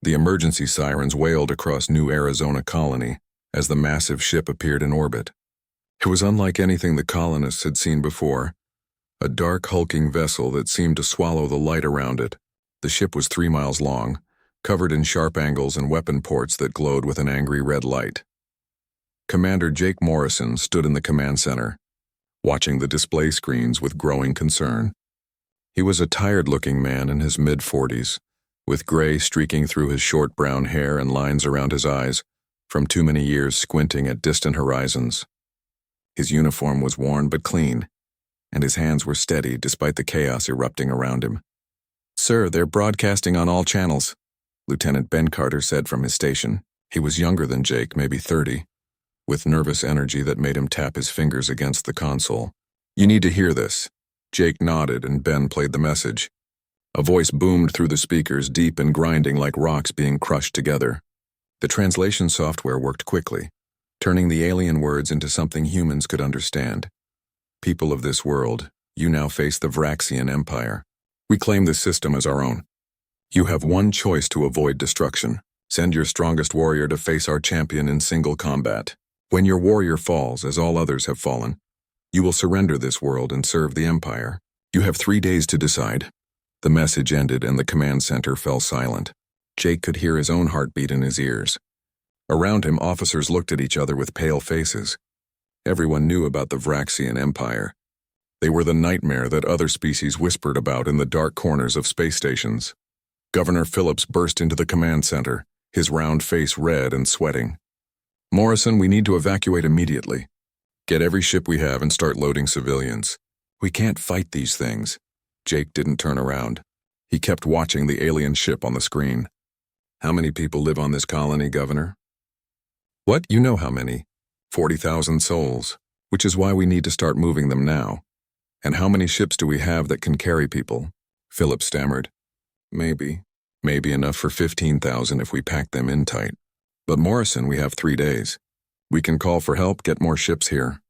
The emergency sirens wailed across New Arizona Colony as the massive ship appeared in orbit. It was unlike anything the colonists had seen before, a dark, hulking vessel that seemed to swallow the light around it. The ship was 3 miles long, covered in sharp angles and weapon ports that glowed with an angry red light. Commander Jake Morrison stood in the command center, watching the display screens with growing concern. He was a tired-looking man in his mid-40s, with gray streaking through his short brown hair and lines around his eyes from too many years squinting at distant horizons. His uniform was worn but clean, and his hands were steady despite the chaos erupting around him. "Sir, they're broadcasting on all channels," Lieutenant Ben Carter said from his station. He was younger than Jake, maybe 30, with nervous energy that made him tap his fingers against the console. "You need to hear this." Jake nodded and Ben played the message. A voice boomed through the speakers, deep and grinding like rocks being crushed together. The translation software worked quickly, turning the alien words into something humans could understand. "People of this world, you now face the Vraxian Empire. We claim this system as our own. You have one choice to avoid destruction. Send your strongest warrior to face our champion in single combat. When your warrior falls, as all others have fallen, you will surrender this world and serve the Empire. You have 3 days to decide." The message ended and the command center fell silent. Jake could hear his own heartbeat in his ears. Around him, officers looked at each other with pale faces. Everyone knew about the Vraxian Empire. They were the nightmare that other species whispered about in the dark corners of space stations. Governor Phillips burst into the command center, his round face red and sweating. "Morrison, we need to evacuate immediately. Get every ship we have and start loading civilians. We can't fight these things." Jake didn't turn around. He kept watching the alien ship on the screen. "How many people live on this colony, Governor?" "What? You know how many. 40,000 souls, which is why we need to start moving them now. And how many ships do we have that can carry people?" Philip stammered. Maybe enough for 15,000 if we pack them in tight. But Morrison, we have 3 days. We can call for help, get more ships here."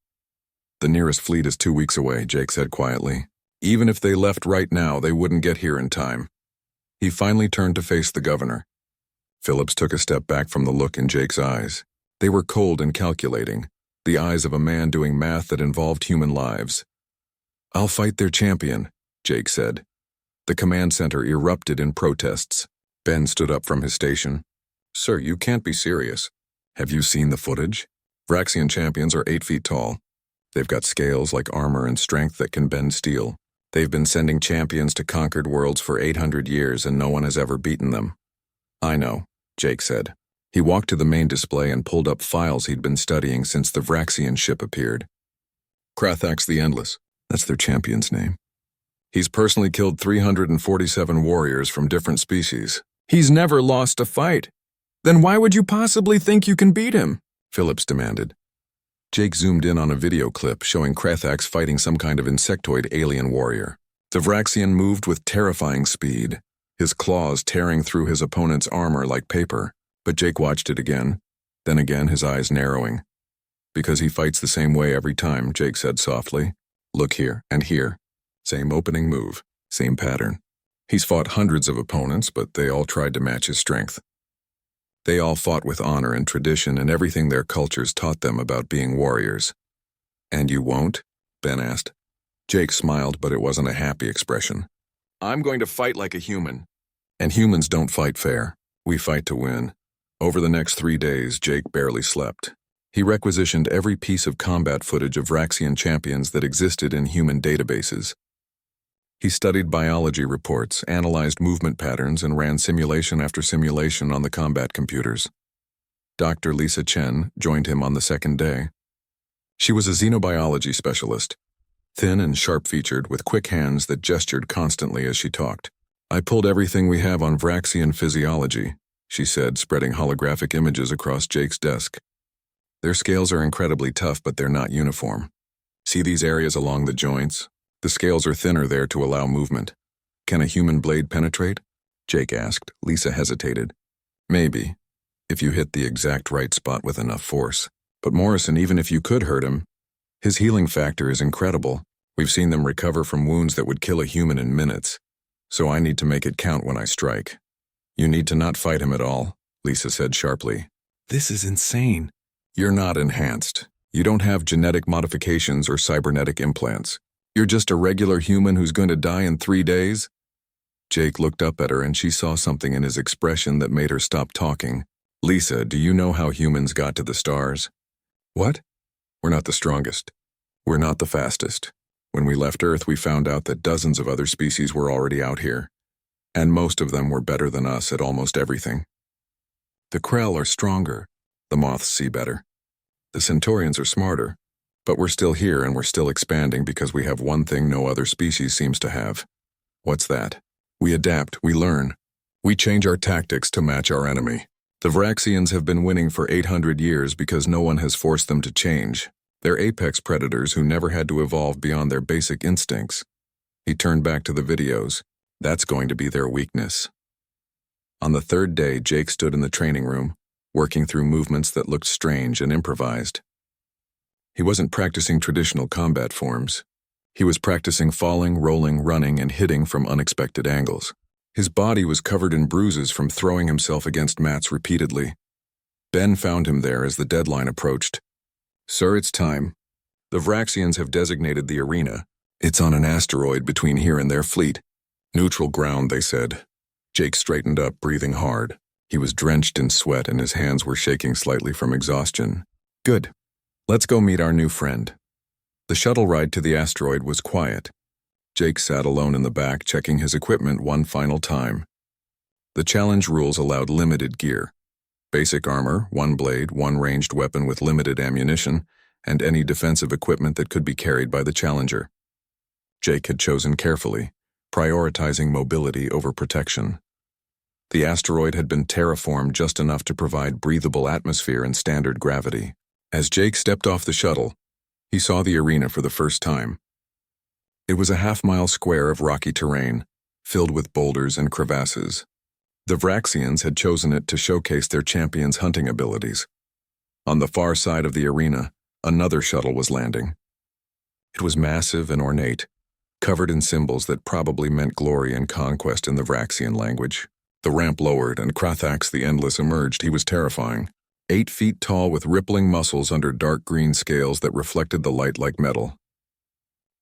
"The nearest fleet is 2 weeks away," Jake said quietly. "Even if they left right now, they wouldn't get here in time." He finally turned to face the governor. Phillips took a step back from the look in Jake's eyes. They were cold and calculating, the eyes of a man doing math that involved human lives. "I'll fight their champion," Jake said. The command center erupted in protests. Ben stood up from his station. "Sir, you can't be serious. Have you seen the footage? Vraxian champions are 8 feet tall. They've got scales like armor and strength that can bend steel. They've been sending champions to conquered worlds for 800 years and no one has ever beaten them." "I know," Jake said. He walked to the main display and pulled up files he'd been studying since the Vraxian ship appeared. "Krathax the Endless, that's their champion's name. He's personally killed 347 warriors from different species." "He's never lost a fight. Then why would you possibly think you can beat him?" Phillips demanded. Jake zoomed in on a video clip showing Krathax fighting some kind of insectoid alien warrior. The Vraxian moved with terrifying speed, his claws tearing through his opponent's armor like paper. But Jake watched it again, then again, his eyes narrowing. "Because he fights the same way every time," Jake said softly. "Look here and here. Same opening move, same pattern. He's fought hundreds of opponents, but they all tried to match his strength. They all fought with honor and tradition and everything their cultures taught them about being warriors." "And you won't?" Ben asked. Jake smiled, but it wasn't a happy expression. "I'm going to fight like a human. And humans don't fight fair. We fight to win." Over the next 3 days, Jake barely slept. He requisitioned every piece of combat footage of Vraxian champions that existed in human databases. He studied biology reports, analyzed movement patterns, and ran simulation after simulation on the combat computers. Dr. Lisa Chen joined him on the second day. She was a xenobiology specialist, thin and sharp-featured, with quick hands that gestured constantly as she talked. "I pulled everything we have on Vraxian physiology," she said, spreading holographic images across Jake's desk. "Their scales are incredibly tough, but they're not uniform. See these areas along the joints? The scales are thinner there to allow movement. Can a human blade penetrate?" Jake asked. Lisa hesitated. "Maybe, if you hit the exact right spot with enough force. But Morrison, even if you could hurt him, his healing factor is incredible. We've seen them recover from wounds that would kill a human in minutes. So I need to make it count when I strike." You need to not fight him at all, Lisa said sharply. This is insane. You're not enhanced. You don't have genetic modifications or cybernetic implants. You're just a regular human who's going to die in 3 days? Jake looked up at her and she saw something in his expression that made her stop talking. Lisa, do you know how humans got to the stars? What? We're not the strongest. We're not the fastest. When we left Earth, we found out that dozens of other species were already out here. And most of them were better than us at almost everything. The Krell are stronger. The moths see better. The Centaurians are smarter. But we're still here and we're still expanding because we have one thing no other species seems to have. What's that? We adapt, we learn. We change our tactics to match our enemy. The Vraxians have been winning for 800 years because no one has forced them to change. They're apex predators who never had to evolve beyond their basic instincts. He turned back to the videos. That's going to be their weakness. On the 3rd day, Jake stood in the training room, working through movements that looked strange and improvised. He wasn't practicing traditional combat forms. He was practicing falling, rolling, running, and hitting from unexpected angles. His body was covered in bruises from throwing himself against mats repeatedly. Ben found him there as the deadline approached. Sir, it's time. The Vraxians have designated the arena. It's on an asteroid between here and their fleet. Neutral ground, they said. Jake straightened up, breathing hard. He was drenched in sweat and his hands were shaking slightly from exhaustion. Good. Let's go meet our new friend. The shuttle ride to the asteroid was quiet. Jake sat alone in the back, checking his equipment one final time. The challenge rules allowed limited gear. Basic armor, 1 blade, 1 ranged weapon with limited ammunition, and any defensive equipment that could be carried by the challenger. Jake had chosen carefully, prioritizing mobility over protection. The asteroid had been terraformed just enough to provide breathable atmosphere and standard gravity. As Jake stepped off the shuttle, he saw the arena for the first time. It was a half-mile square of rocky terrain, filled with boulders and crevasses. The Vraxians had chosen it to showcase their champions' hunting abilities. On the far side of the arena, another shuttle was landing. It was massive and ornate, covered in symbols that probably meant glory and conquest in the Vraxian language. The ramp lowered and Krathax the Endless emerged. He was terrifying. 8 feet tall with rippling muscles under dark green scales that reflected the light like metal.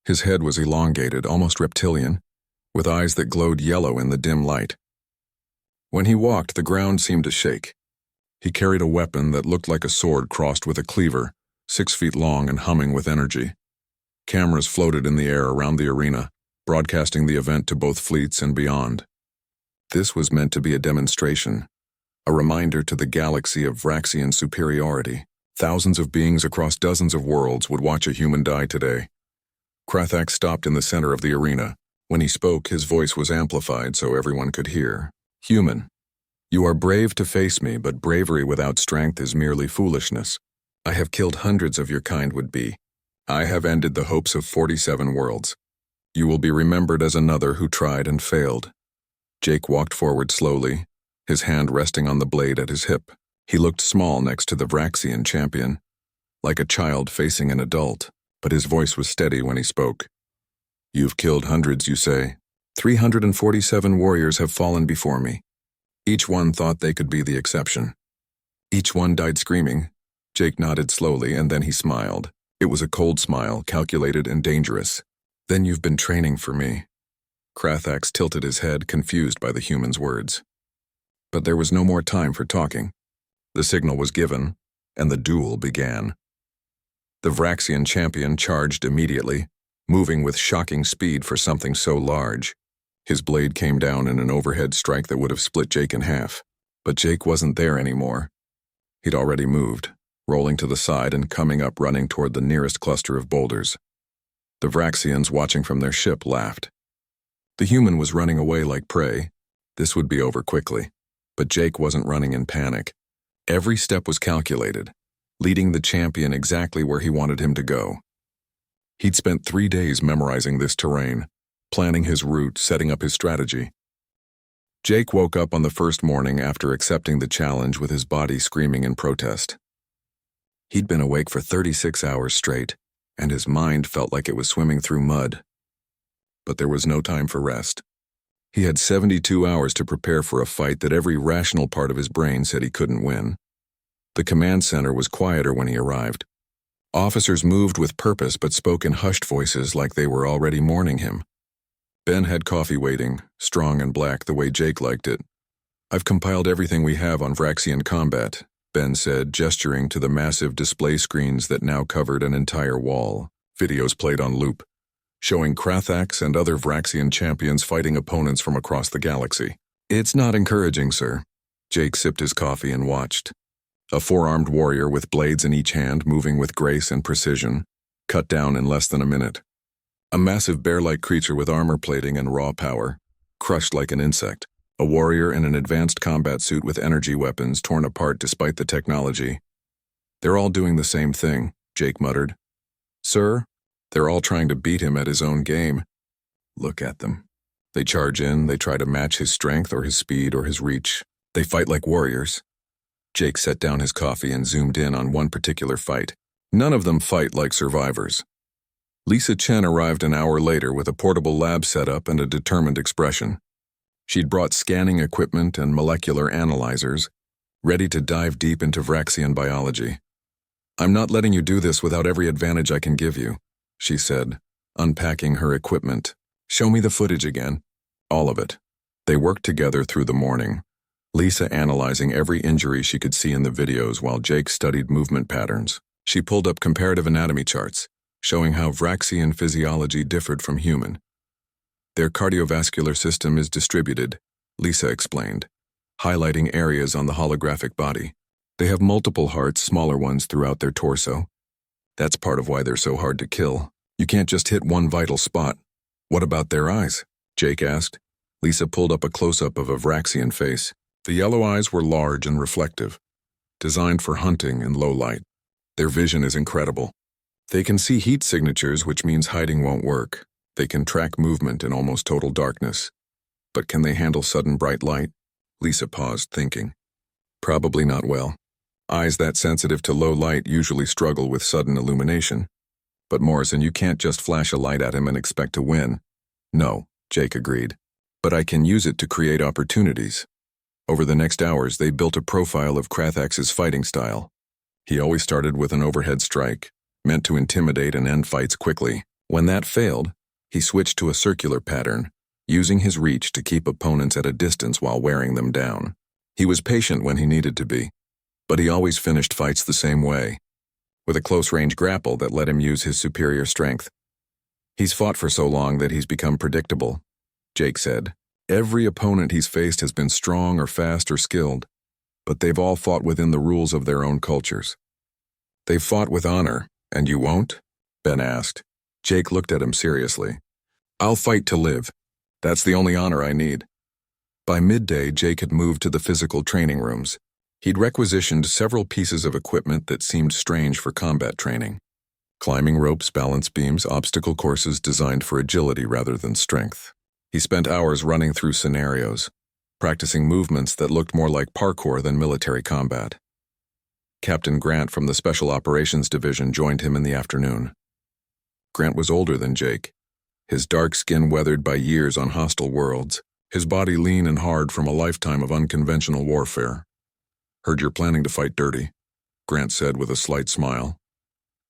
His head was elongated, almost reptilian, with eyes that glowed yellow in the dim light. When he walked, the ground seemed to shake. He carried a weapon that looked like a sword crossed with a cleaver, 6 feet long and humming with energy. Cameras floated in the air around the arena, broadcasting the event to both fleets and beyond. This was meant to be a demonstration, a reminder to the galaxy of Vraxian superiority. Thousands of beings across dozens of worlds would watch a human die today. Krathax stopped in the center of the arena. When he spoke, his voice was amplified so everyone could hear. Human, you are brave to face me, but bravery without strength is merely foolishness. I have killed hundreds of your kind would be. I have ended the hopes of 47 worlds. You will be remembered as another who tried and failed. Jake walked forward slowly, his hand resting on the blade at his hip. He looked small next to the Vraxian champion, like a child facing an adult, but his voice was steady when he spoke. You've killed hundreds, you say. 347 warriors have fallen before me. Each one thought they could be the exception. Each one died screaming. Jake nodded slowly, and then he smiled. It was a cold smile, calculated and dangerous. Then you've been training for me. Krathax tilted his head, confused by the human's words. But there was no more time for talking. The signal was given, and the duel began. The Vraxian champion charged immediately, moving with shocking speed for something so large. His blade came down in an overhead strike that would have split Jake in half. But Jake wasn't there anymore. He'd already moved, rolling to the side and coming up running toward the nearest cluster of boulders. The Vraxians, watching from their ship, laughed. The human was running away like prey. This would be over quickly. But Jake wasn't running in panic. Every step was calculated, leading the champion exactly where he wanted him to go. He'd spent 3 days memorizing this terrain, planning his route, setting up his strategy. Jake woke up on the first morning after accepting the challenge with his body screaming in protest. He'd been awake for 36 hours straight, and his mind felt like it was swimming through mud. But there was no time for rest. He had 72 hours to prepare for a fight that every rational part of his brain said he couldn't win. The command center was quieter when he arrived. Officers moved with purpose but spoke in hushed voices like they were already mourning him. Ben had coffee waiting, strong and black the way Jake liked it. "I've compiled everything we have on Vraxian combat," Ben said, gesturing to the massive display screens that now covered an entire wall. Videos played on loop, showing Krathax and other Vraxian champions fighting opponents from across the galaxy. "It's not encouraging, sir." Jake sipped his coffee and watched. A four-armed warrior with blades in each hand, moving with grace and precision, cut down in less than a minute. A massive bear-like creature with armor plating and raw power, crushed like an insect. A warrior in an advanced combat suit with energy weapons torn apart despite the technology. "They're all doing the same thing," Jake muttered. "Sir, they're all trying to beat him at his own game. Look at them. They charge in, they try to match his strength or his speed or his reach. They fight like warriors." Jake set down his coffee and zoomed in on one particular fight. None of them fight like survivors. Lisa Chen arrived an hour later with a portable lab setup and a determined expression. She'd brought scanning equipment and molecular analyzers, ready to dive deep into Vraxian biology. "I'm not letting you do this without every advantage I can give you," she said, unpacking her equipment. "Show me the footage again." All of it. They worked together through the morning, Lisa analyzing every injury she could see in the videos while Jake studied movement patterns. She pulled up comparative anatomy charts, showing how Vraxian physiology differed from human. "Their cardiovascular system is distributed," Lisa explained, highlighting areas on the holographic body. "They have multiple hearts, smaller ones throughout their torso. That's part of why they're so hard to kill. You can't just hit one vital spot." "What about their eyes?" Jake asked. Lisa pulled up a close-up of a Vraxian face. The yellow eyes were large and reflective, designed for hunting in low light. "Their vision is incredible. They can see heat signatures, which means hiding won't work. They can track movement in almost total darkness. But can they handle sudden bright light?" Lisa paused, thinking. "Probably not well. Eyes that sensitive to low light usually struggle with sudden illumination. But Morrison, you can't just flash a light at him and expect to win." "No," Jake agreed. "But I can use it to create opportunities." Over the next hours, they built a profile of Krathax's fighting style. He always started with an overhead strike, meant to intimidate and end fights quickly. When that failed, he switched to a circular pattern, using his reach to keep opponents at a distance while wearing them down. He was patient when he needed to be, but he always finished fights the same way, with a close-range grapple that let him use his superior strength. "He's fought for so long that he's become predictable," Jake said. "Every opponent he's faced has been strong or fast or skilled, but they've all fought within the rules of their own cultures." "They've fought with honor, and you won't?" Ben asked. Jake looked at him seriously. "I'll fight to live. That's the only honor I need." By midday, Jake had moved to the physical training rooms. He'd requisitioned several pieces of equipment that seemed strange for combat training. Climbing ropes, balance beams, obstacle courses designed for agility rather than strength. He spent hours running through scenarios, practicing movements that looked more like parkour than military combat. Captain Grant from the Special Operations Division joined him in the afternoon. Grant was older than Jake, his dark skin weathered by years on hostile worlds, his body lean and hard from a lifetime of unconventional warfare. "Heard you're planning to fight dirty," Grant said with a slight smile.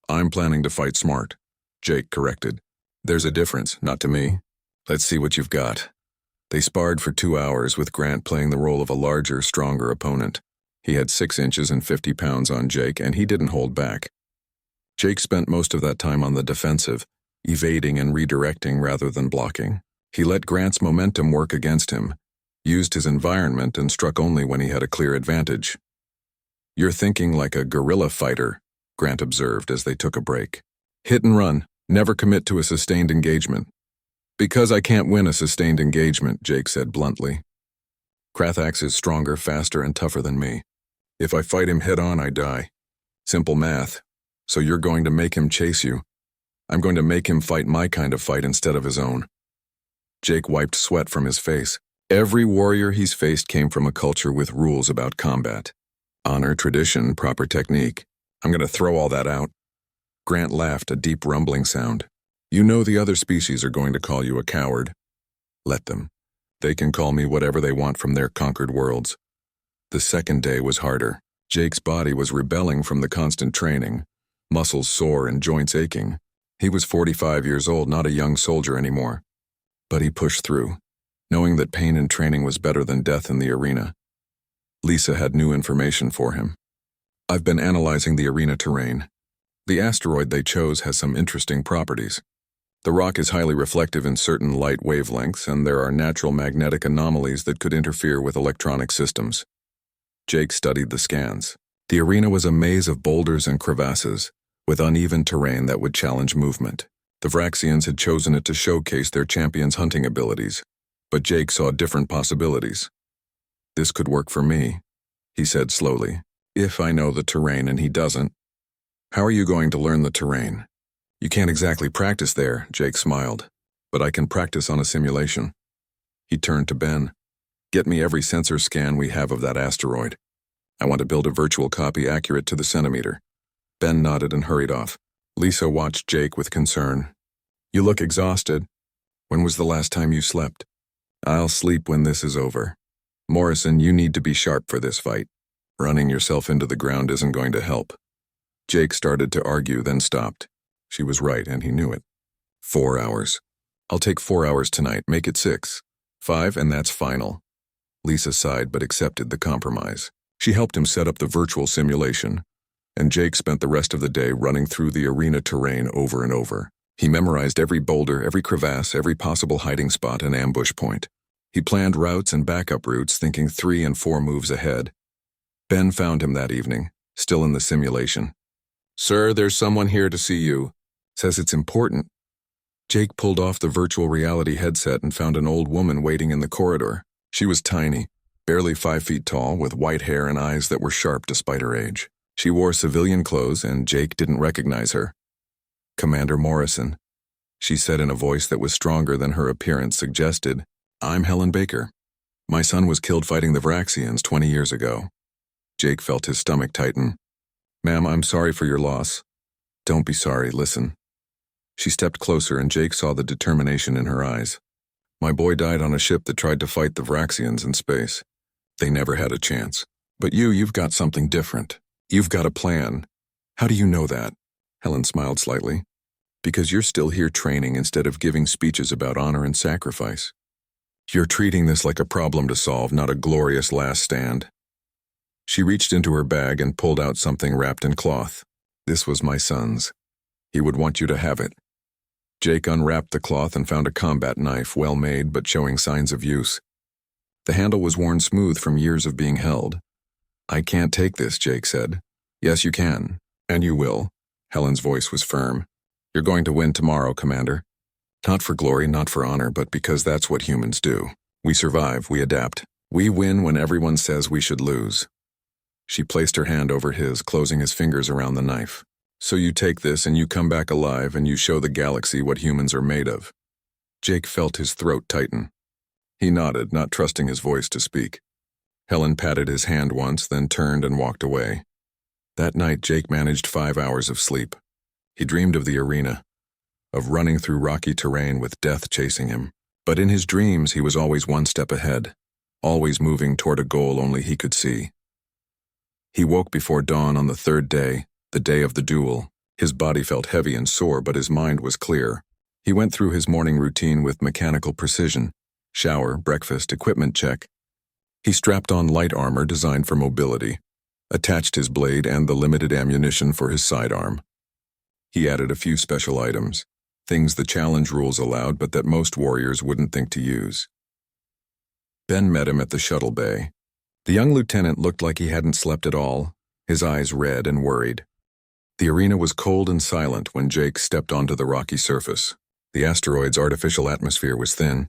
"I'm planning to fight smart," Jake corrected. "There's a difference, not to me. Let's see what you've got." They sparred for 2 hours, with Grant playing the role of a larger, stronger opponent. He had 6 inches and 50 pounds on Jake, and he didn't hold back. Jake spent most of that time on the defensive, evading and redirecting rather than blocking. He let Grant's momentum work against him, used his environment, and struck only when he had a clear advantage. "You're thinking like a guerrilla fighter," Grant observed as they took a break. "Hit and run, never commit to a sustained engagement." "Because I can't win a sustained engagement," Jake said bluntly. "Krathax is stronger, faster, and tougher than me. If I fight him head-on, I die. Simple math. So you're going to make him chase you. I'm going to make him fight my kind of fight instead of his own." Jake wiped sweat from his face. Every warrior he's faced came from a culture with rules about combat. Honor, tradition, proper technique. I'm going to throw all that out. Grant laughed, a deep rumbling sound. "You know the other species are going to call you a coward. Let them. They can call me whatever they want from their conquered worlds. The second day was harder. Jake's body was rebelling from the constant training, muscles sore and joints aching. He was 45 years old, not a young soldier anymore. But he pushed through, knowing that pain in training was better than death in the arena. Lisa had new information for him. I've been analyzing the arena terrain. The asteroid they chose has some interesting properties. The rock is highly reflective in certain light wavelengths, and there are natural magnetic anomalies that could interfere with electronic systems. Jake studied the scans. The arena was a maze of boulders and crevasses, with uneven terrain that would challenge movement. The Vraxians had chosen it to showcase their champions' hunting abilities, but Jake saw different possibilities. This could work for me, he said slowly, if I know the terrain and he doesn't. How are you going to learn the terrain? You can't exactly practice there, Jake smiled, but I can practice on a simulation. He turned to Ben. Get me every sensor scan we have of that asteroid. I want to build a virtual copy accurate to the centimeter. Ben nodded and hurried off. Lisa watched Jake with concern. You look exhausted. When was the last time you slept? I'll sleep when this is over. Morrison, you need to be sharp for this fight. Running yourself into the ground isn't going to help. Jake started to argue, then stopped. She was right, and he knew it. 4 hours. I'll take 4 hours tonight, make it 6. 5, and that's final. Lisa sighed but accepted the compromise. She helped him set up the virtual simulation, and Jake spent the rest of the day running through the arena terrain over and over. He memorized every boulder, every crevasse, every possible hiding spot and ambush point. He planned routes and backup routes, thinking 3 and 4 moves ahead. Ben found him that evening, still in the simulation. Sir, there's someone here to see you. Says it's important. Jake pulled off the virtual reality headset and found an old woman waiting in the corridor. She was tiny, barely 5 feet tall, with white hair and eyes that were sharp despite her age. She wore civilian clothes, and Jake didn't recognize her. Commander Morrison, she said in a voice that was stronger than her appearance suggested. I'm Helen Baker. My son was killed fighting the Vraxians 20 years ago. Jake felt his stomach tighten. Ma'am, I'm sorry for your loss. Don't be sorry, listen. She stepped closer, and Jake saw the determination in her eyes. My boy died on a ship that tried to fight the Vraxians in space. They never had a chance. But you've got something different. You've got a plan. How do you know that? Helen smiled slightly. Because you're still here training instead of giving speeches about honor and sacrifice. You're treating this like a problem to solve, not a glorious last stand. She reached into her bag and pulled out something wrapped in cloth. This was my son's. He would want you to have it. Jake unwrapped the cloth and found a combat knife, well made but showing signs of use. The handle was worn smooth from years of being held. I can't take this, Jake said. Yes, you can. And you will. Helen's voice was firm. You're going to win tomorrow, Commander. Not for glory, not for honor, but because that's what humans do. We survive, we adapt. We win when everyone says we should lose. She placed her hand over his, closing his fingers around the knife. So you take this and you come back alive and you show the galaxy what humans are made of. Jake felt his throat tighten. He nodded, not trusting his voice to speak. Helen patted his hand once, then turned and walked away. That night, Jake managed 5 hours of sleep. He dreamed of the arena, of running through rocky terrain with death chasing him. But in his dreams, he was always one step ahead, always moving toward a goal only he could see. He woke before dawn on the third day, the day of the duel. His body felt heavy and sore, but his mind was clear. He went through his morning routine with mechanical precision. Shower, breakfast, equipment check. He strapped on light armor designed for mobility, attached his blade and the limited ammunition for his sidearm. He added a few special items, things the challenge rules allowed but that most warriors wouldn't think to use. Ben met him at the shuttle bay. The young lieutenant looked like he hadn't slept at all, his eyes red and worried. The arena was cold and silent when Jake stepped onto the rocky surface. The asteroid's artificial atmosphere was thin,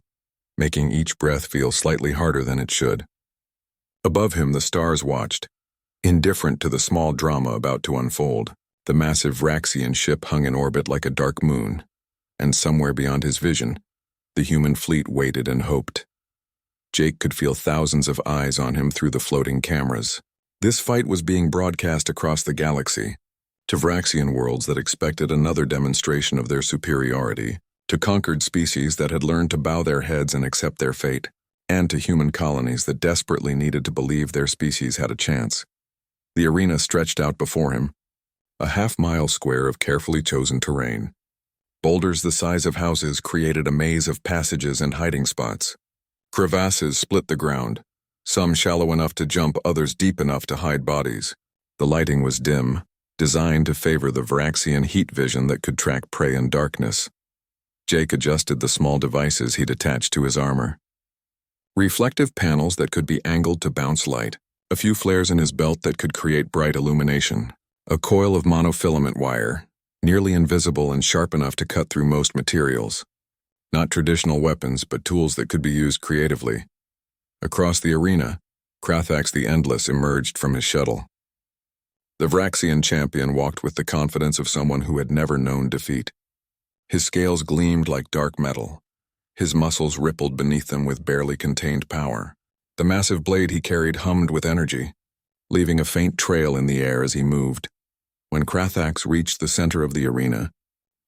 making each breath feel slightly harder than it should. Above him, the stars watched, indifferent to the small drama about to unfold. The massive Vraxian ship hung in orbit like a dark moon, and somewhere beyond his vision, the human fleet waited and hoped. Jake could feel thousands of eyes on him through the floating cameras. This fight was being broadcast across the galaxy, to Vraxian worlds that expected another demonstration of their superiority, to conquered species that had learned to bow their heads and accept their fate. and to human colonies that desperately needed to believe their species had a chance. The arena stretched out before him, a half-mile square of carefully chosen terrain. Boulders the size of houses created a maze of passages and hiding spots. Crevasses split the ground, some shallow enough to jump, others deep enough to hide bodies. The lighting was dim, designed to favor the Varaxian heat vision that could track prey in darkness. Jake adjusted the small devices he'd attached to his armor. Reflective panels that could be angled to bounce light, a few flares in his belt that could create bright illumination, a coil of monofilament wire, nearly invisible and sharp enough to cut through most materials. Not traditional weapons, but tools that could be used creatively. Across the arena, Krathax the Endless emerged from his shuttle. The Varaxian champion walked with the confidence of someone who had never known defeat. His scales gleamed like dark metal. His muscles rippled beneath them with barely contained power. The massive blade he carried hummed with energy, leaving a faint trail in the air as he moved. When Krathax reached the center of the arena,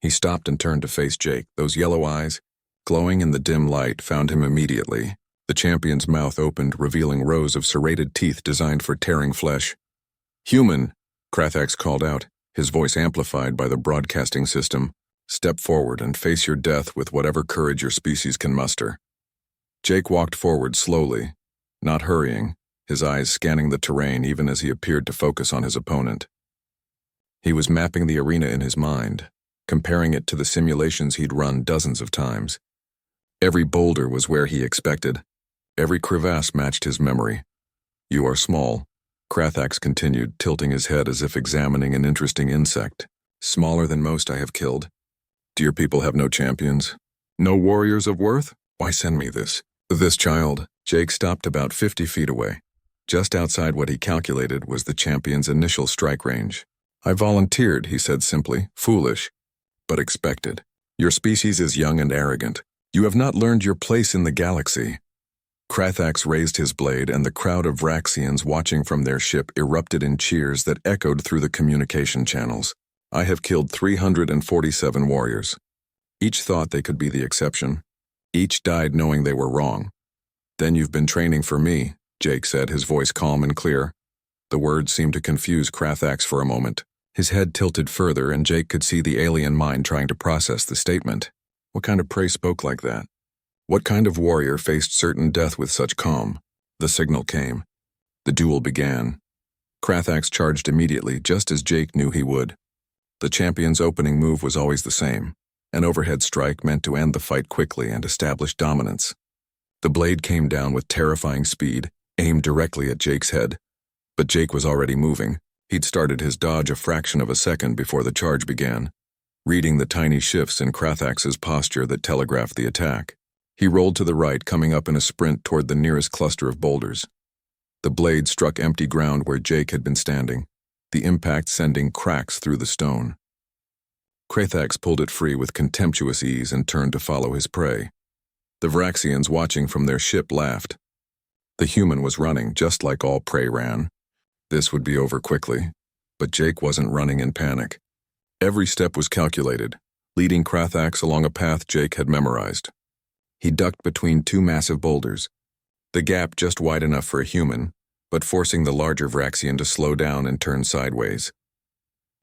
he stopped and turned to face Jake. Those yellow eyes, glowing in the dim light, found him immediately. The champion's mouth opened, revealing rows of serrated teeth designed for tearing flesh. "Human," Krathax called out, his voice amplified by the broadcasting system. "Step forward and face your death with whatever courage your species can muster." Jake walked forward slowly, not hurrying, his eyes scanning the terrain even as he appeared to focus on his opponent. He was mapping the arena in his mind, comparing it to the simulations he'd run dozens of times. Every boulder was where he expected. Every crevasse matched his memory. "You are small," Krathax continued, tilting his head as if examining an interesting insect. "Smaller than most I have killed. Do your people have no champions? No warriors of worth? Why send me this child?" Jake stopped about 50 feet away. Just outside what he calculated was the champion's initial strike range. "I volunteered," he said simply. "Foolish, but expected. Your species is young and arrogant. You have not learned your place in the galaxy." Krathax raised his blade, and the crowd of Varaxians watching from their ship erupted in cheers that echoed through the communication channels. "I have killed 347 warriors. Each thought they could be the exception. Each died knowing they were wrong." "Then you've been training for me," Jake said, his voice calm and clear. The words seemed to confuse Krathax for a moment. His head tilted further, and Jake could see the alien mind trying to process the statement. What kind of prey spoke like that? What kind of warrior faced certain death with such calm? The signal came. The duel began. Krathax charged immediately, just as Jake knew he would. The champion's opening move was always the same, an overhead strike meant to end the fight quickly and establish dominance. The blade came down with terrifying speed, aimed directly at Jake's head. But Jake was already moving. He'd started his dodge a fraction of a second before the charge began, reading the tiny shifts in Krathax's posture that telegraphed the attack. He rolled to the right, coming up in a sprint toward the nearest cluster of boulders. The blade struck empty ground where Jake had been standing, the impact sending cracks through the stone. Krathax pulled it free with contemptuous ease and turned to follow his prey. The Varaxians watching from their ship laughed. The human was running, just like all prey ran. This would be over quickly, but Jake wasn't running in panic. Every step was calculated, leading Krathax along a path Jake had memorized. He ducked between two massive boulders, the gap just wide enough for a human, but forcing the larger Varaxian to slow down and turn sideways.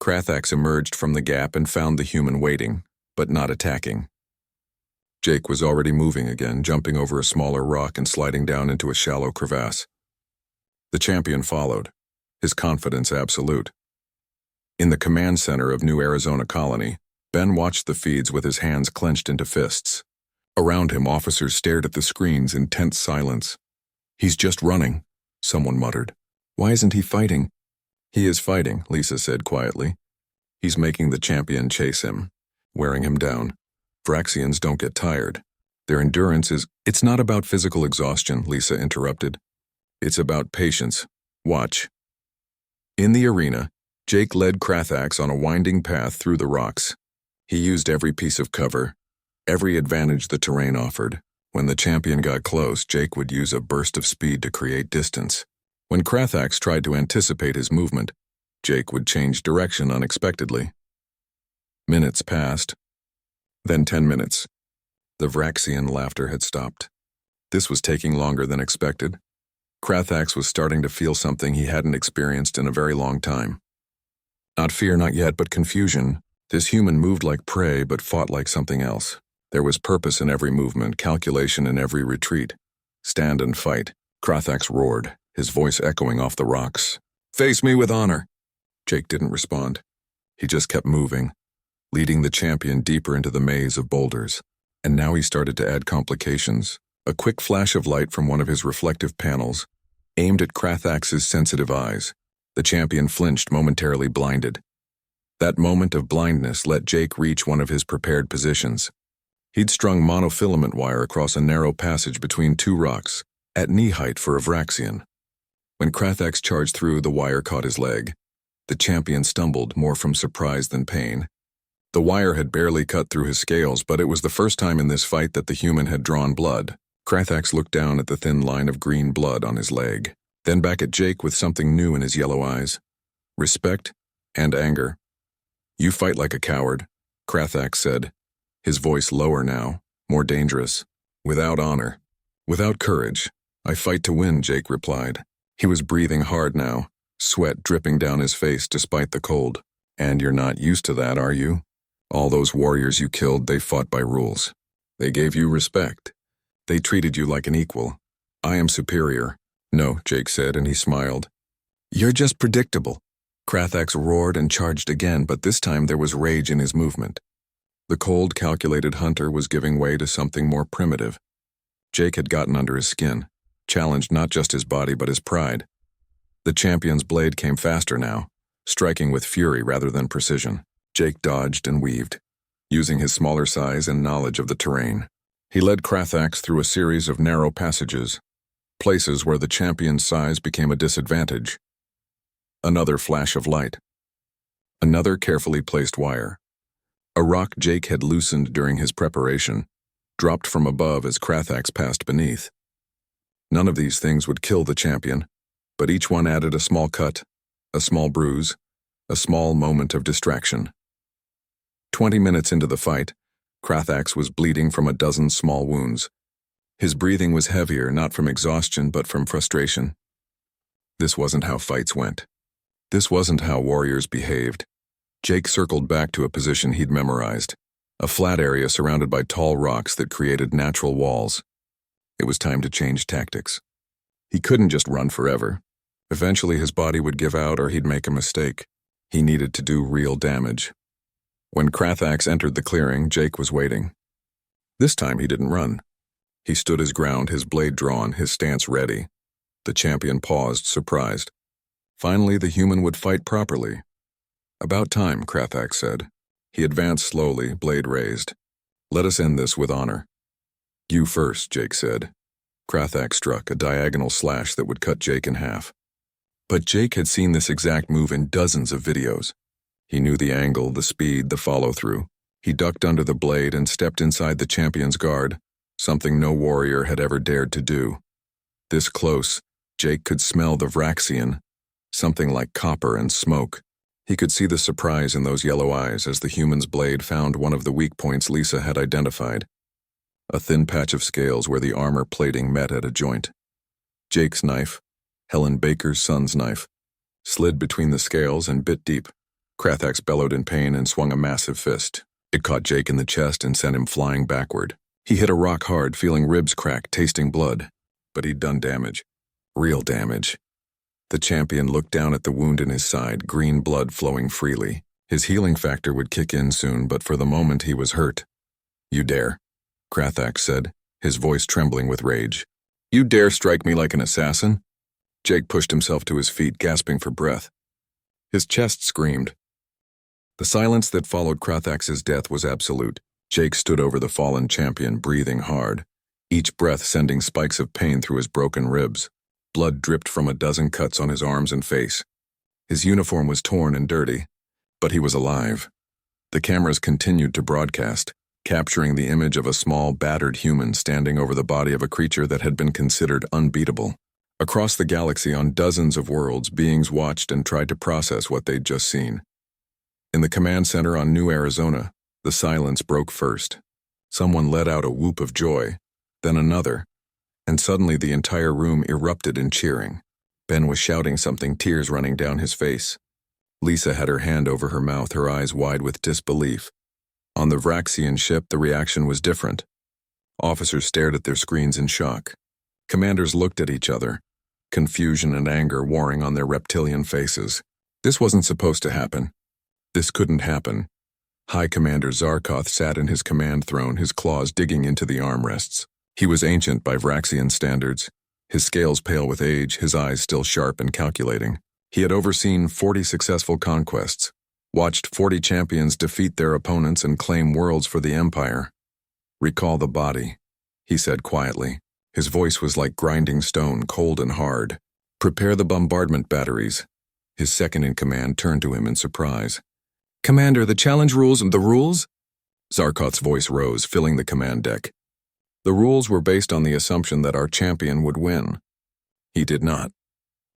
Krathax emerged from the gap and found the human waiting, but not attacking. Jake was already moving again, jumping over a smaller rock and sliding down into a shallow crevasse. The champion followed, his confidence absolute. In the command center of New Arizona Colony, Ben watched the feeds with his hands clenched into fists. Around him, officers stared at the screens in tense silence. "He's just running," someone muttered. "Why isn't he fighting?" "He is fighting," Lisa said quietly. "He's making the champion chase him, wearing him down. Varaxians don't get tired. Their endurance is—" "It's not about physical exhaustion," Lisa interrupted. "It's about patience. Watch." In the arena, Jake led Krathax on a winding path through the rocks. He used every piece of cover, every advantage the terrain offered. When the champion got close, Jake would use a burst of speed to create distance. When Krathax tried to anticipate his movement, Jake would change direction unexpectedly. Minutes passed, then 10 minutes. The Varaxian laughter had stopped. This was taking longer than expected. Krathax was starting to feel something he hadn't experienced in a very long time. Not fear, not yet, but confusion. This human moved like prey, but fought like something else. There was purpose in every movement, calculation in every retreat. Stand and fight, Krathax roared, his voice echoing off the rocks. Face me with honor. Jake didn't respond. He just kept moving, leading the champion deeper into the maze of boulders. And now he started to add complications. A quick flash of light from one of his reflective panels aimed at Krathax's sensitive eyes. The champion flinched, momentarily blinded. That moment of blindness let Jake reach one of his prepared positions. He'd strung monofilament wire across a narrow passage between two rocks, at knee height for a Vraxian. When Krathax charged through, the wire caught his leg. The champion stumbled, more from surprise than pain. The wire had barely cut through his scales, but it was the first time in this fight that the human had drawn blood. Krathax looked down at the thin line of green blood on his leg, then back at Jake with something new in his yellow eyes. Respect and anger. You fight like a coward, Krathax said, his voice lower now, more dangerous. Without honor. Without courage. I fight to win, Jake replied. He was breathing hard now, sweat dripping down his face despite the cold. And you're not used to that, are you? All those warriors you killed, they fought by rules. They gave you respect. They treated you like an equal. I am superior. No, Jake said, and he smiled. You're just predictable. Krathax roared and charged again, but this time there was rage in his movement. The cold, calculated hunter was giving way to something more primitive. Jake had gotten under his skin, challenged not just his body but his pride. The champion's blade came faster now, striking with fury rather than precision. Jake dodged and weaved, using his smaller size and knowledge of the terrain. He led Krathax through a series of narrow passages, places where the champion's size became a disadvantage. Another flash of light. Another carefully placed wire. A rock Jake had loosened during his preparation, dropped from above as Krathax passed beneath. None of these things would kill the champion, but each one added a small cut, a small bruise, a small moment of distraction. 20 minutes into the fight, Krathax was bleeding from a dozen small wounds. His breathing was heavier, not from exhaustion but from frustration. This wasn't how fights went. This wasn't how warriors behaved. Jake circled back to a position he'd memorized, a flat area surrounded by tall rocks that created natural walls. It was time to change tactics. He couldn't just run forever. Eventually his body would give out or he'd make a mistake. He needed to do real damage. When Krathax entered the clearing, Jake was waiting. This time he didn't run. He stood his ground, his blade drawn, his stance ready. The champion paused, surprised. Finally, the human would fight properly. About time, Krathax said. He advanced slowly, blade raised. Let us end this with honor. You first, Jake said. Krathax struck, a diagonal slash that would cut Jake in half. But Jake had seen this exact move in dozens of videos. He knew the angle, the speed, the follow-through. He ducked under the blade and stepped inside the champion's guard, something no warrior had ever dared to do. This close, Jake could smell the Vraxian, something like copper and smoke. He could see the surprise in those yellow eyes as the human's blade found one of the weak points Lisa had identified. A thin patch of scales where the armor plating met at a joint. Jake's knife, Helen Baker's son's knife, slid between the scales and bit deep. Krathax bellowed in pain and swung a massive fist. It caught Jake in the chest and sent him flying backward. He hit a rock hard, feeling ribs crack, tasting blood. But he'd done damage. Real damage. The champion looked down at the wound in his side, green blood flowing freely. His healing factor would kick in soon, but for the moment he was hurt. You dare, Krathax said, his voice trembling with rage. You dare strike me like an assassin? Jake pushed himself to his feet, gasping for breath. His chest screamed. The silence that followed Krathax's death was absolute. Jake stood over the fallen champion, breathing hard, each breath sending spikes of pain through his broken ribs. Blood dripped from a dozen cuts on his arms and face. His uniform was torn and dirty, but he was alive. The cameras continued to broadcast, capturing the image of a small, battered human standing over the body of a creature that had been considered unbeatable. Across the galaxy, on dozens of worlds, beings watched and tried to process what they'd just seen. In the command center on New Arizona, the silence broke first. Someone let out a whoop of joy, then another, and suddenly the entire room erupted in cheering. Ben was shouting something, tears running down his face. Lisa had her hand over her mouth, her eyes wide with disbelief. On the Vraxian ship, the reaction was different. Officers stared at their screens in shock. Commanders looked at each other, confusion and anger warring on their reptilian faces. This wasn't supposed to happen. This couldn't happen. High Commander Zarkoth sat in his command throne, his claws digging into the armrests. He was ancient by Vraxian standards, his scales pale with age, his eyes still sharp and calculating. He had overseen 40 successful conquests, watched 40 champions defeat their opponents and claim worlds for the Empire. "Recall the body," he said quietly. His voice was like grinding stone, cold and hard. "Prepare the bombardment batteries." His second-in-command turned to him in surprise. "Commander, the challenge rules and the rules?" Zarkoth's voice rose, filling the command deck. "The rules were based on the assumption that our champion would win. He did not.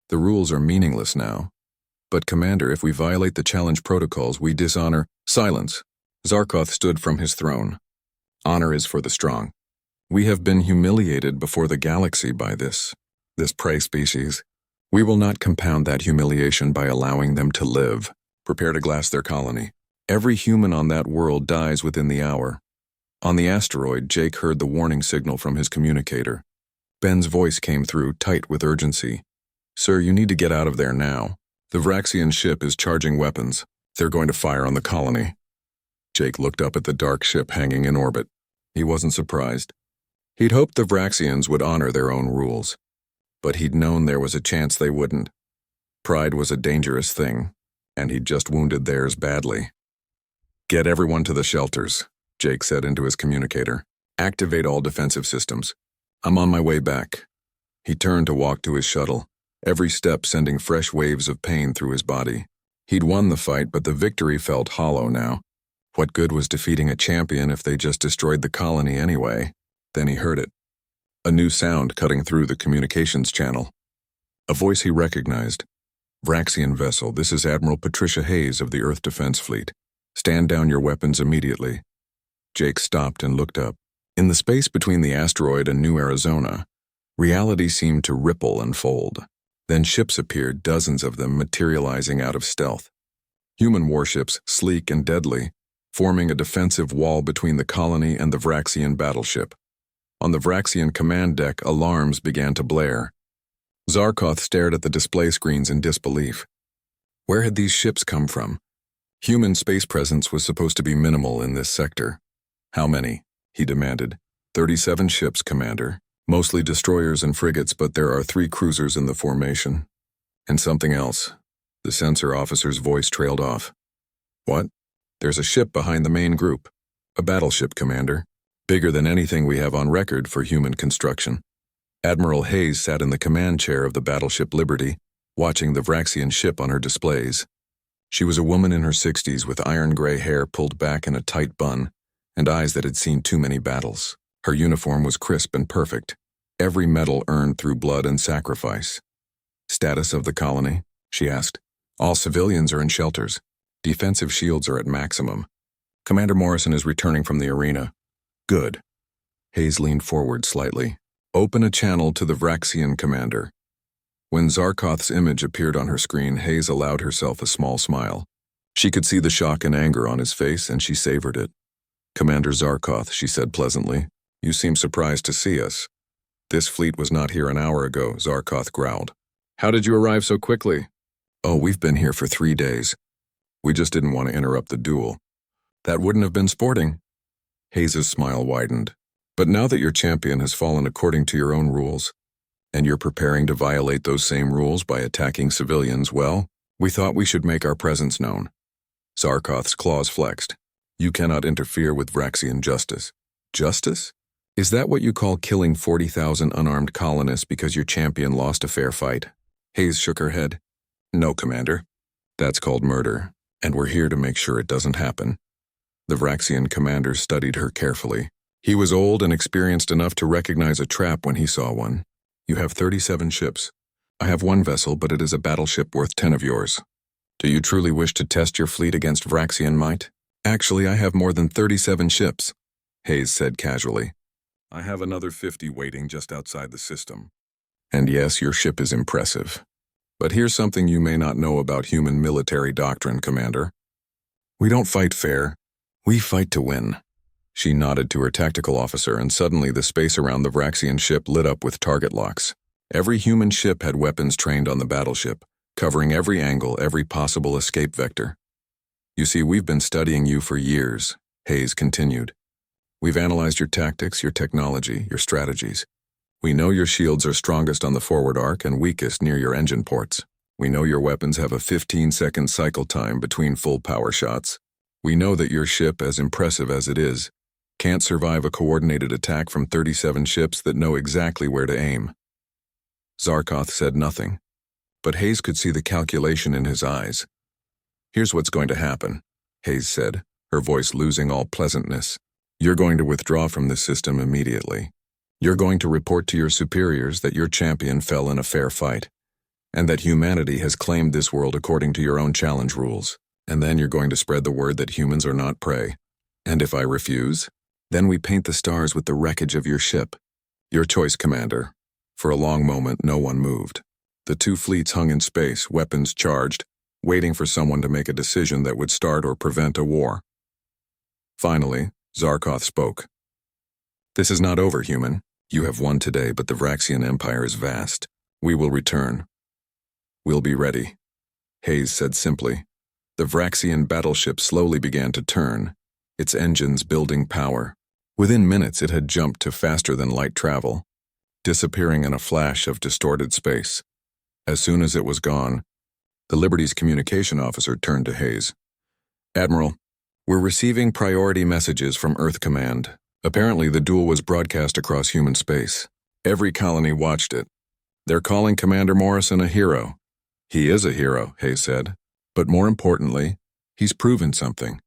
The rules are meaningless now. But, Commander, if we violate the challenge protocols, we dishonor—" "Silence." Zarkoth stood from his throne. "Honor is for the strong. We have been humiliated before the galaxy by this prey species. We will not compound that humiliation by allowing them to live. Prepare to glass their colony. Every human on that world dies within the hour." On the asteroid, Jake heard the warning signal from his communicator. Ben's voice came through, tight with urgency. "Sir, you need to get out of there now. The Vraxian ship is charging weapons. They're going to fire on the colony." Jake looked up at the dark ship hanging in orbit. He wasn't surprised. He'd hoped the Vraxians would honor their own rules, but he'd known there was a chance they wouldn't. Pride was a dangerous thing, and he'd just wounded theirs badly. "Get everyone to the shelters," Jake said into his communicator. "Activate all defensive systems. I'm on my way back." He turned to walk to his shuttle, every step sending fresh waves of pain through his body. He'd won the fight, but the victory felt hollow now. What good was defeating a champion if they just destroyed the colony anyway? Then he heard it. A new sound cutting through the communications channel. A voice he recognized. "Vraxian vessel, this is Admiral Patricia Hayes of the Earth Defense Fleet. Stand down your weapons immediately." Jake stopped and looked up. In the space between the asteroid and New Arizona, reality seemed to ripple and fold. Then ships appeared, dozens of them materializing out of stealth. Human warships, sleek and deadly, forming a defensive wall between the colony and the Vraxian battleship. On the Vraxian command deck, alarms began to blare. Zarkoth stared at the display screens in disbelief. Where had these ships come from? Human space presence was supposed to be minimal in this sector. "How many?" he demanded. 37 ships, Commander. Mostly destroyers and frigates, but there are 3 cruisers in the formation. And something else." The sensor officer's voice trailed off. "What?" "There's a ship behind the main group. A battleship, Commander. Bigger than anything we have on record for human construction." Admiral Hayes sat in the command chair of the battleship Liberty, watching the Vraxian ship on her displays. She was a woman in her 60s with iron-gray hair pulled back in a tight bun and eyes that had seen too many battles. Her uniform was crisp and perfect, every medal earned through blood and sacrifice. "Status of the colony?" she asked. "All civilians are in shelters. Defensive shields are at maximum. Commander Morrison is returning from the arena." "Good." Hayes leaned forward slightly. "Open a channel to the Vraxian commander." When Zarkoth's image appeared on her screen, Hayes allowed herself a small smile. She could see the shock and anger on his face, and she savored it. "Commander Zarkoth," she said pleasantly, "you seem surprised to see us." "This fleet was not here an hour ago," Zarkoth growled. "How did you arrive so quickly?" "Oh, we've been here for 3 days. We just didn't want to interrupt the duel." "That wouldn't have been sporting." Hayes' smile widened. "But now that your champion has fallen according to your own rules, and you're preparing to violate those same rules by attacking civilians, well, we thought we should make our presence known." Zarkoth's claws flexed. "You cannot interfere with Vraxian justice." "Justice? Is that what you call killing 40,000 unarmed colonists because your champion lost a fair fight?" Hayes shook her head. "No, Commander. That's called murder, and we're here to make sure it doesn't happen." The Vraxian commander studied her carefully. He was old and experienced enough to recognize a trap when he saw one. "You have 37 ships. I have 1 vessel, but it is a battleship worth 10 of yours. Do you truly wish to test your fleet against Vraxian might?" "Actually, I have more than 37 ships," Hayes said casually. I have another 50 waiting just outside the system. And yes, your ship is impressive. But here's something you may not know about human military doctrine, Commander. We don't fight fair. We fight to win. She nodded to her tactical officer, and suddenly the space around the Vraxian ship lit up with target locks. Every human ship had weapons trained on the battleship, covering every angle, every possible escape vector. You see, we've been studying you for years, Hayes continued. We've analyzed your tactics, your technology, your strategies. We know your shields are strongest on the forward arc and weakest near your engine ports. We know your weapons have a 15-second cycle time between full power shots. We know that your ship, as impressive as it is, can't survive a coordinated attack from 37 ships that know exactly where to aim. Zarkoth said nothing, but Hayes could see the calculation in his eyes. Here's what's going to happen, Hayes said, her voice losing all pleasantness. You're going to withdraw from the system immediately. You're going to report to your superiors that your champion fell in a fair fight, and that humanity has claimed this world according to your own challenge rules. And then you're going to spread the word that humans are not prey. And if I refuse, then we paint the stars with the wreckage of your ship. Your choice, Commander. For a long moment, no one moved. The two fleets hung in space, weapons charged, waiting for someone to make a decision that would start or prevent a war. Finally, Zarkoth spoke. This is not over, human. You have won today, but the Vraxian Empire is vast. We will return. We'll be ready, Hayes said simply. The Vraxian battleship slowly began to turn, its engines building power. Within minutes, it had jumped to faster-than-light travel, disappearing in a flash of distorted space. As soon as it was gone, the Liberty's communication officer turned to Hayes. Admiral, we're receiving priority messages from Earth Command. Apparently, the duel was broadcast across human space. Every colony watched it. They're calling Commander Morrison a hero. He is a hero, Hayes said. But more importantly, he's proven something.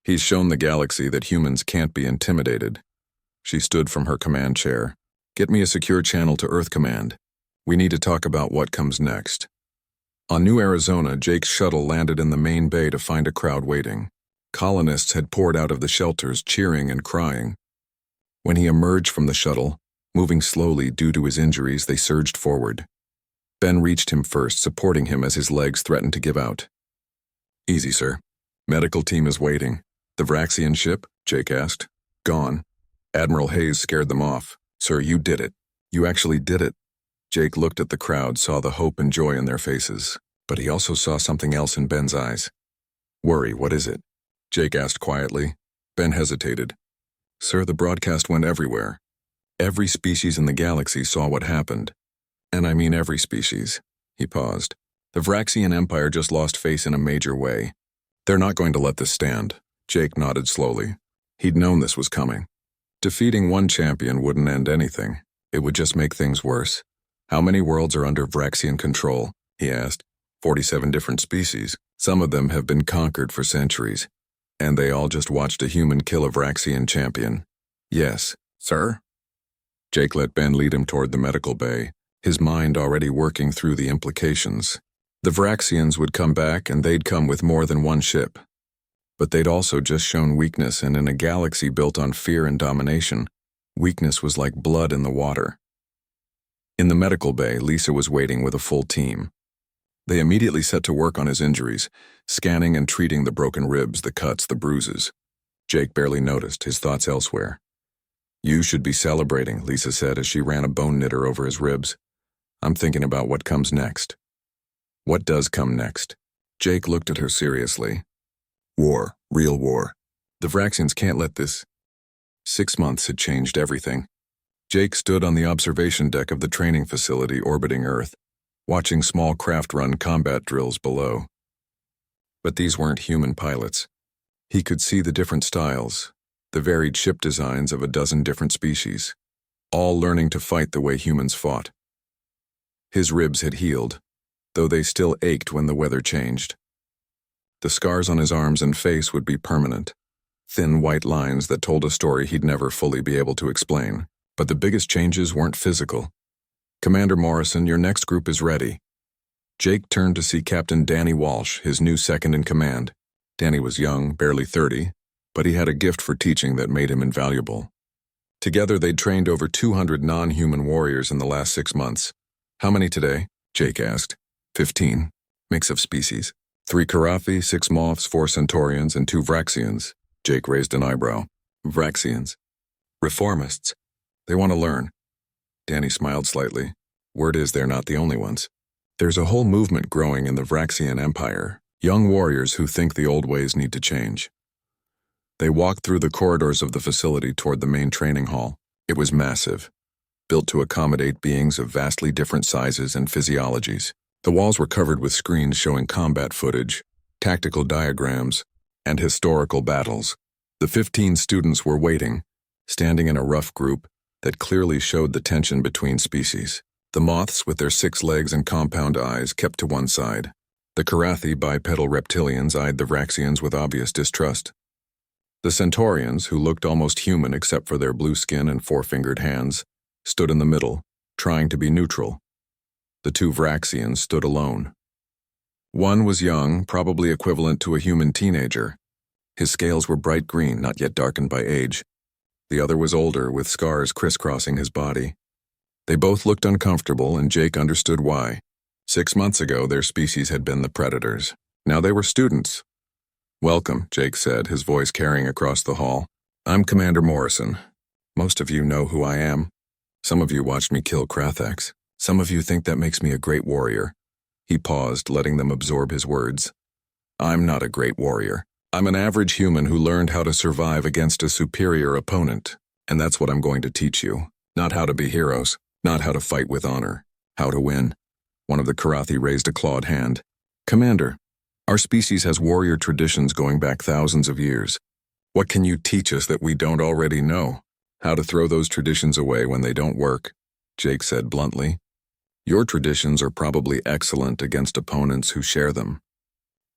He's shown the galaxy that humans can't be intimidated. She stood from her command chair. Get me a secure channel to Earth Command. We need to talk about what comes next. On New Arizona, Jake's shuttle landed in the main bay to find a crowd waiting. Colonists had poured out of the shelters, cheering and crying. When he emerged from the shuttle, moving slowly due to his injuries, they surged forward. Ben reached him first, supporting him as his legs threatened to give out. Easy, sir. Medical team is waiting. The Vraxian ship? Jake asked. Gone. Admiral Hayes scared them off. Sir, you did it. You actually did it. Jake looked at the crowd, saw the hope and joy in their faces, but he also saw something else in Ben's eyes. Worry, what is it? Jake asked quietly. Ben hesitated. Sir, the broadcast went everywhere. Every species in the galaxy saw what happened. And I mean every species. He paused. The Vraxian Empire just lost face in a major way. They're not going to let this stand. Jake nodded slowly. He'd known this was coming. Defeating one champion wouldn't end anything. It would just make things worse. How many worlds are under Vraxian control? He asked. 47 different species. Some of them have been conquered for centuries. And they all just watched a human kill a Vraxian champion. Yes, sir? Jake let Ben lead him toward the medical bay, his mind already working through the implications. The Vraxians would come back, and they'd come with more than one ship. But they'd also just shown weakness, and in a galaxy built on fear and domination, weakness was like blood in the water. In the medical bay, Lisa was waiting with a full team. They immediately set to work on his injuries, scanning and treating the broken ribs, the cuts, the bruises. Jake barely noticed, his thoughts elsewhere. You should be celebrating, Lisa said as she ran a bone knitter over his ribs. I'm thinking about what comes next. What does come next? Jake looked at her seriously. War, real war. The Vraxians can't let this. 6 months had changed everything. Jake stood on the observation deck of the training facility orbiting Earth, watching small craft run combat drills below. But these weren't human pilots. He could see the different styles, the varied ship designs of a dozen different species, all learning to fight the way humans fought. His ribs had healed, though they still ached when the weather changed. The scars on his arms and face would be permanent, thin white lines that told a story he'd never fully be able to explain. But the biggest changes weren't physical. Commander Morrison, your next group is ready. Jake turned to see Captain Danny Walsh, his new second-in-command. Danny was young, barely 30, but he had a gift for teaching that made him invaluable. Together, they'd trained over 200 non-human warriors in the last 6 months. How many today? Jake asked. 15. Mix of species. 3 Karathi, 6 Moths, 4 Centaurians, and 2 Vraxians. Jake raised an eyebrow. Vraxians. Reformists. They want to learn. Danny smiled slightly. Word is they're not the only ones. There's a whole movement growing in the Vraxian Empire. Young warriors who think the old ways need to change. They walked through the corridors of the facility toward the main training hall. It was massive, built to accommodate beings of vastly different sizes and physiologies. The walls were covered with screens showing combat footage, tactical diagrams, and historical battles. The 15 students were waiting, standing in a rough group that clearly showed the tension between species. The Moths, with their 6 legs and compound eyes, kept to one side. The Karathi bipedal reptilians eyed the Vraxians with obvious distrust. The Centaurians, who looked almost human except for their blue skin and 4-fingered hands, stood in the middle, trying to be neutral. The 2 Vraxians stood alone. One was young, probably equivalent to a human teenager. His scales were bright green, not yet darkened by age. The other was older, with scars crisscrossing his body. They both looked uncomfortable, and Jake understood why. 6 months ago, their species had been the predators. Now they were students. "Welcome," Jake said, his voice carrying across the hall. "I'm Commander Morrison. Most of you know who I am. Some of you watched me kill Krathax. Some of you think that makes me a great warrior." He paused, letting them absorb his words. "I'm not a great warrior. I'm an average human who learned how to survive against a superior opponent, and that's what I'm going to teach you. Not how to be heroes, not how to fight with honor, how to win." One of the Karathi raised a clawed hand. "Commander, our species has warrior traditions going back thousands of years. What can you teach us that we don't already know? How to throw those traditions away when they don't work," Jake said bluntly. "Your traditions are probably excellent against opponents who share them.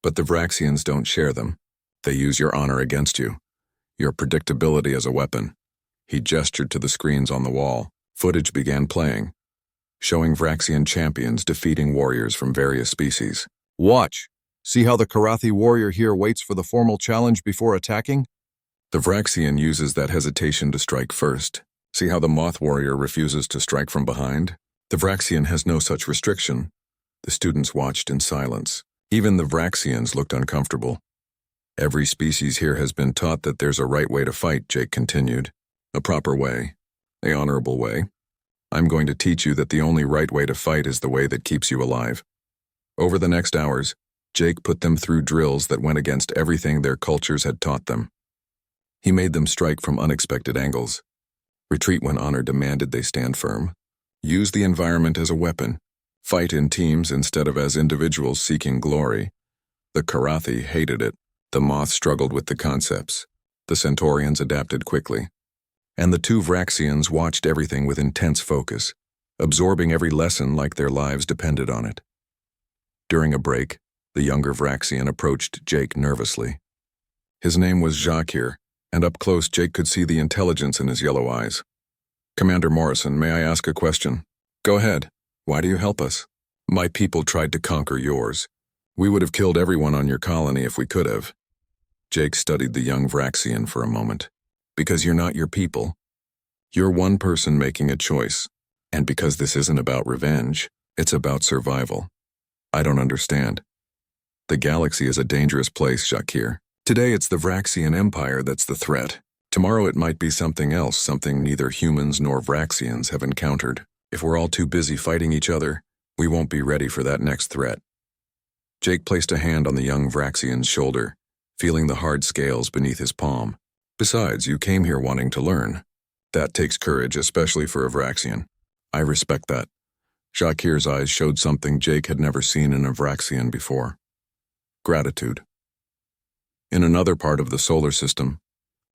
But the Vraxians don't share them. They use your honor against you, your predictability as a weapon." He gestured to the screens on the wall. Footage began playing, showing Vraxian champions defeating warriors from various species. "Watch. See how the Karathi warrior here waits for the formal challenge before attacking?" The Vraxian uses that hesitation to strike first. See how the Moth warrior refuses to strike from behind? The Vraxian has no such restriction. The students watched in silence. Even the Vraxians looked uncomfortable. "Every species here has been taught that there's a right way to fight," Jake continued. "A proper way. A honorable way. I'm going to teach you that the only right way to fight is the way that keeps you alive." Over the next hours, Jake put them through drills that went against everything their cultures had taught them. He made them strike from unexpected angles, retreat when honor demanded they stand firm, use the environment as a weapon, fight in teams instead of as individuals seeking glory. The Karathi hated it. The Moth struggled with the concepts. The Centaurians adapted quickly. And the 2 Vraxians watched everything with intense focus, absorbing every lesson like their lives depended on it. During a break, the younger Vraxian approached Jake nervously. His name was Zakir, and up close Jake could see the intelligence in his yellow eyes. "Commander Morrison, may I ask a question?" "Go ahead. Why do you help us?" "My people tried to conquer yours. We would have killed everyone on your colony if we could have." Jake studied the young Vraxian for a moment. "Because you're not your people. You're one person making a choice. And because this isn't about revenge, it's about survival." "I don't understand." "The galaxy is a dangerous place, Zakir. Today it's the Vraxian Empire that's the threat. Tomorrow it might be something else, something neither humans nor Vraxians have encountered. If we're all too busy fighting each other, we won't be ready for that next threat." Jake placed a hand on the young Vraxian's shoulder, feeling the hard scales beneath his palm. "Besides, you came here wanting to learn. That takes courage, especially for a Vraxian. I respect that." Zakir's eyes showed something Jake had never seen in a Vraxian before. Gratitude. In another part of the solar system,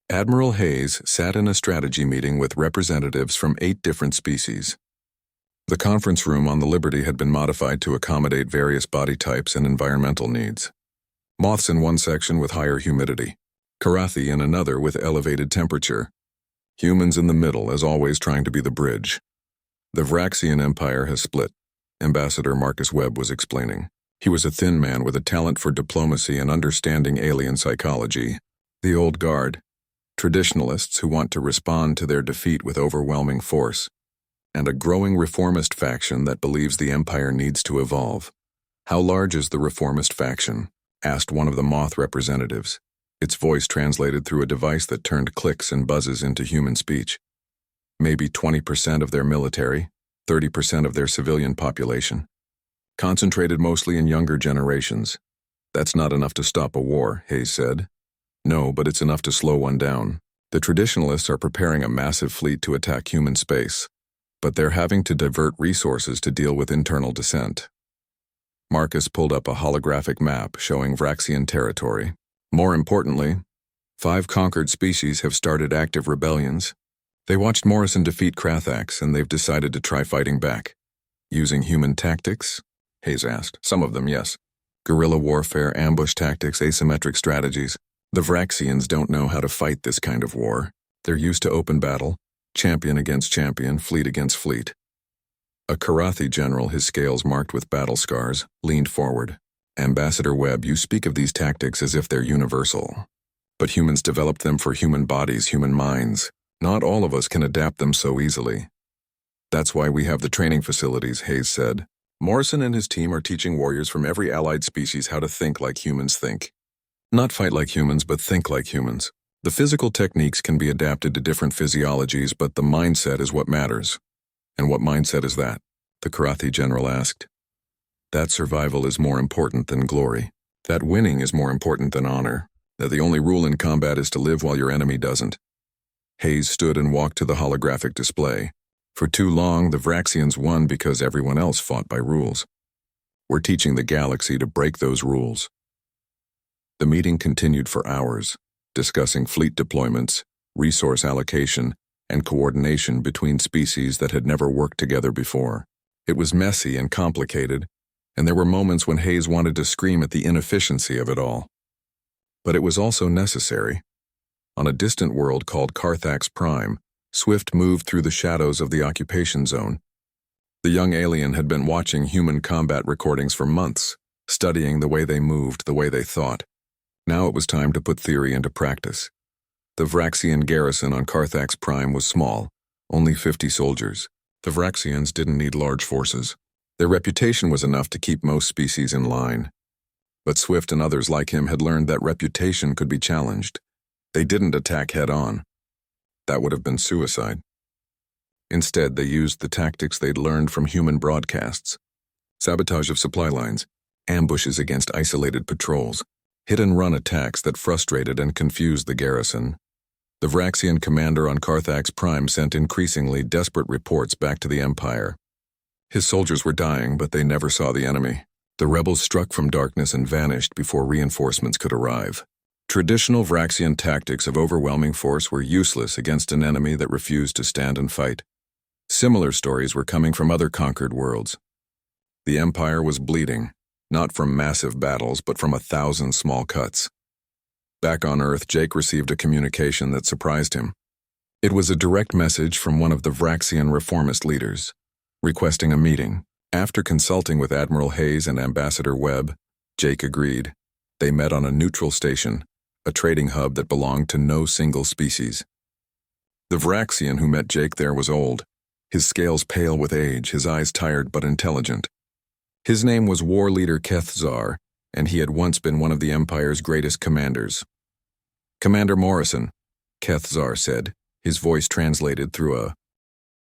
Admiral Hayes sat in a strategy meeting with representatives from 8 different species. The conference room on the Liberty had been modified to accommodate various body types and environmental needs. Moths in one section with higher humidity, Karathi in another with elevated temperature, humans in the middle, as always trying to be the bridge. "The Vraxian Empire has split," Ambassador Marcus Webb was explaining. He was a thin man with a talent for diplomacy and understanding alien psychology. "The old guard, traditionalists who want to respond to their defeat with overwhelming force, and a growing reformist faction that believes the empire needs to evolve. "How large is the reformist faction?" asked one of the Moth representatives, its voice translated through a device that turned clicks and buzzes into human speech. "Maybe 20% of their military, 30% of their civilian population. Concentrated mostly in younger generations. That's not enough to stop a war," Hayes said. "No, but it's enough to slow one down. The traditionalists are preparing a massive fleet to attack human space, but they're having to divert resources to deal with internal dissent." Marcus pulled up a holographic map showing Vraxian territory. "More importantly, 5 conquered species have started active rebellions. They watched Morrison defeat Krathax, and they've decided to try fighting back." "Using human tactics?" Hayes asked. "Some of them, yes. Guerrilla warfare, ambush tactics, asymmetric strategies. The Vraxians don't know how to fight this kind of war. They're used to open battle, champion against champion, fleet against fleet." A Karathi general, his scales marked with battle scars, leaned forward. "Ambassador Webb, you speak of these tactics as if they're universal. But humans developed them for human bodies, human minds. Not all of us can adapt them so easily. That's why we have the training facilities," Hayes said. "Morrison and his team are teaching warriors from every allied species how to think like humans think. Not fight like humans, but think like humans. The physical techniques can be adapted to different physiologies, but the mindset is what matters." "And what mindset is that?" the Karathi general asked. "That survival is more important than glory. That winning is more important than honor. That the only rule in combat is to live while your enemy doesn't." Hayes stood and walked to the holographic display. "For too long, the Vraxians won because everyone else fought by rules. We're teaching the galaxy to break those rules." The meeting continued for hours, discussing fleet deployments, resource allocation, and coordination between species that had never worked together before. It was messy and complicated, and there were moments when Hayes wanted to scream at the inefficiency of it all. But it was also necessary. On a distant world called Carthax Prime, Swift moved through the shadows of the occupation zone. The young alien had been watching human combat recordings for months, studying the way they moved, the way they thought. Now it was time to put theory into practice. The Vraxian garrison on Carthax Prime was small, only 50 soldiers. The Vraxians didn't need large forces. Their reputation was enough to keep most species in line. But Swift and others like him had learned that reputation could be challenged. They didn't attack head-on. That would have been suicide. Instead, they used the tactics they'd learned from human broadcasts. Sabotage of supply lines, ambushes against isolated patrols, hit-and-run attacks that frustrated and confused the garrison. The Vraxian commander on Carthax Prime sent increasingly desperate reports back to the Empire. His soldiers were dying, but they never saw the enemy. The rebels struck from darkness and vanished before reinforcements could arrive. Traditional Vraxian tactics of overwhelming force were useless against an enemy that refused to stand and fight. Similar stories were coming from other conquered worlds. The Empire was bleeding, not from massive battles, but from 1,000 small cuts. Back on Earth, Jake received a communication that surprised him. It was a direct message from one of the Vraxian reformist leaders, requesting a meeting. After consulting with Admiral Hayes and Ambassador Webb, Jake agreed. They met on a neutral station, a trading hub that belonged to no single species. The Vraxian who met Jake there was old, his scales pale with age, his eyes tired but intelligent. His name was War Leader Kethzar, and he had once been one of the Empire's greatest commanders. "Commander Morrison," Kethzar said, his voice translated through a